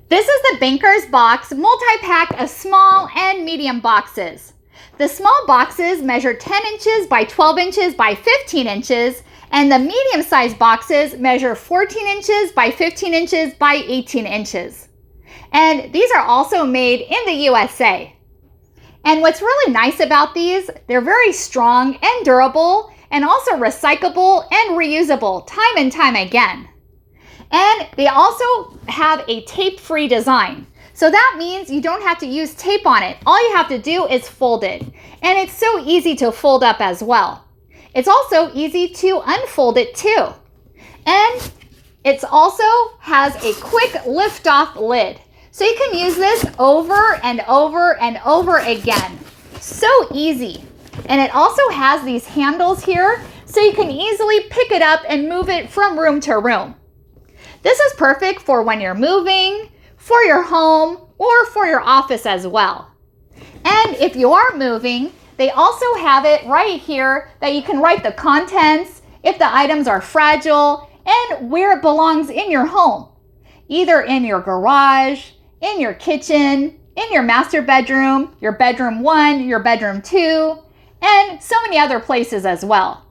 This is the Banker's Box multi-pack of small and medium boxes. The small boxes measure 10 inches by 12 inches by 15 inches, and the medium-sized boxes measure 14 inches by 15 inches by 18 inches. And these are also made in the USA. And what's really nice about these, they're very strong and durable, and also recyclable and reusable time and time again. And they also have a tape-free design. So that means you don't have to use tape on it. All you have to do is fold it. And it's so easy to fold up as well. It's also easy to unfold it too. And it also has a quick lift-off lid. So you can use this over and over and over again. So easy. And it also has these handles here, so you can easily pick it up and move it from room to room. This is perfect for when you're moving, for your home, or for your office as well. And if you are moving, they also have it right here that you can write the contents, if the items are fragile, and where it belongs in your home. Either in your garage, in your kitchen, in your master bedroom, your bedroom 1, your bedroom 2, and so many other places as well.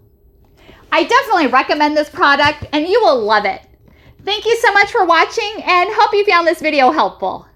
I definitely recommend this product and you will love it. Thank you so much for watching and hope you found this video helpful.